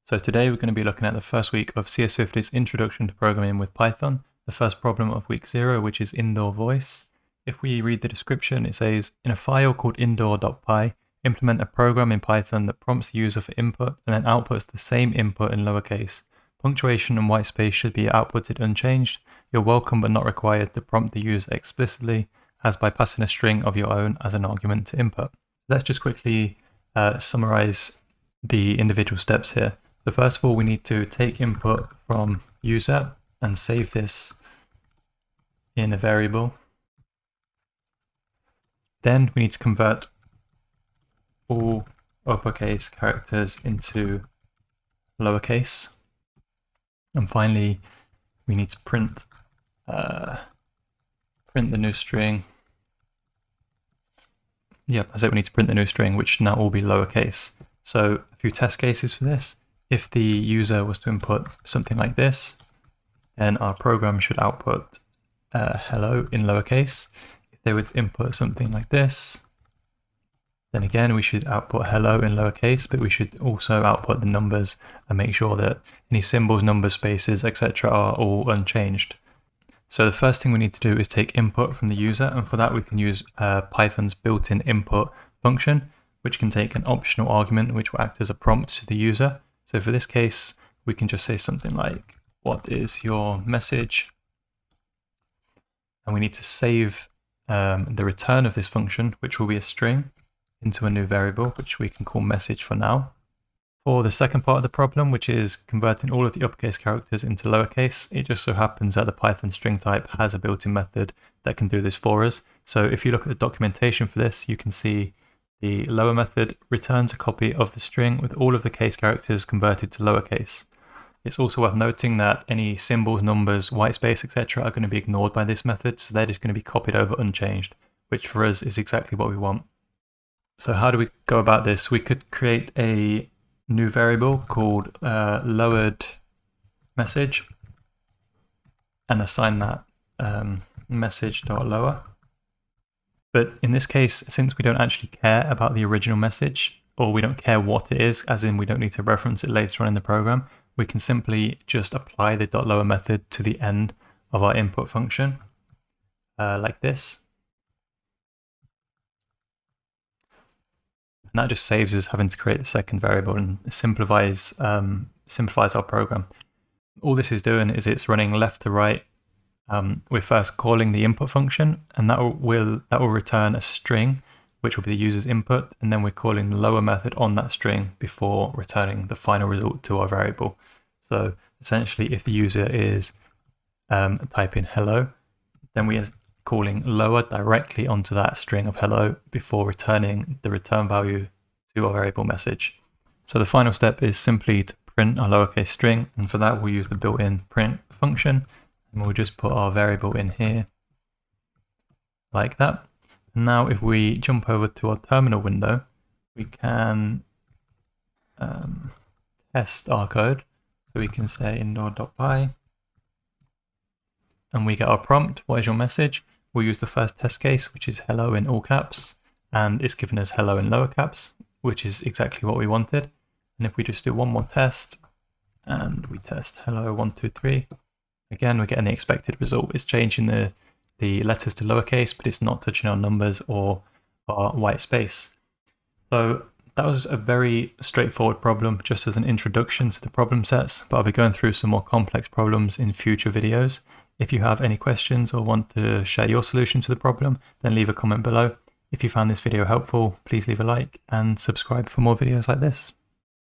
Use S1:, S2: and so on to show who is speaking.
S1: So today we're going to be looking at the first week of CS50's Introduction to Programming with Python, the first problem of week 0, which is indoor voice. If we read the description, it says, in a file called indoor.py, implement a program in Python that prompts the user for input and then outputs the same input in lowercase. Punctuation and white space should be outputted unchanged. You're welcome but not required to prompt the user explicitly, as by passing a string of your own as an argument to input. Let's just quickly summarize the individual steps here. So first of all, we need to take input from user and save this in a variable. Then we need to convert all uppercase characters into lowercase. And finally, we need to print the new string. Yep, that's it. We need to print the new string, which now will be lowercase. So a few test cases for this. If the user was to input something like this, then our program should output hello in lowercase. If they would input something like this, then again we should output hello in lowercase, but we should also output the numbers and make sure that any symbols, numbers, spaces, etc. are all unchanged. So the first thing we need to do is take input from the user, and for that we can use Python's built-in input function, which can take an optional argument which will act as a prompt to the user. So for this case, we can just say something like, what is your message? And we need to save the return of this function, which will be a string, into a new variable, which we can call message for now. For the second part of the problem, which is converting all of the uppercase characters into lowercase, it just so happens that the Python string type has a built-in method that can do this for us. So if you look at the documentation for this, you can see the lower method returns a copy of the string with all of the case characters converted to lowercase. It's also worth noting that any symbols, numbers, white space, etc. are going to be ignored by this method, so they're just going to be copied over unchanged, which for us is exactly what we want. So how do we go about this? We could create a new variable called lowered message and assign that message.lower. But in this case, since we don't actually care about the original message, or we don't care what it is, as in we don't need to reference it later on in the program, we can simply just apply the .lower method to the end of our input function, like this. And that just saves us having to create the second variable and simplifies our program. All this is doing is it's running left to right. We're first calling the input function, and that will return a string, which will be the user's input, and then we're calling the lower method on that string before returning the final result to our variable. So essentially, if the user is typing hello, then we are calling lower directly onto that string of hello before returning the return value to our variable message. So the final step is simply to print our lowercase string, and for that we'll use the built-in print function, and we'll just put our variable in here like that. And now if we jump over to our terminal window, we can test our code. So we can say indoor.py, and we get our prompt, what is your message? We'll use the first test case, which is hello in all caps, and it's given us hello in lower caps, which is exactly what we wanted. And if we just do one more test, and we test hello 1, 2, 3, again we're getting the expected result. It's changing the letters to lowercase, but it's not touching our numbers or our white space. So that was a very straightforward problem, just as an introduction to the problem sets, but I'll be going through some more complex problems in future videos. If you have any questions or want to share your solution to the problem, then leave a comment below. If you found this video helpful, please leave a like and subscribe for more videos like this.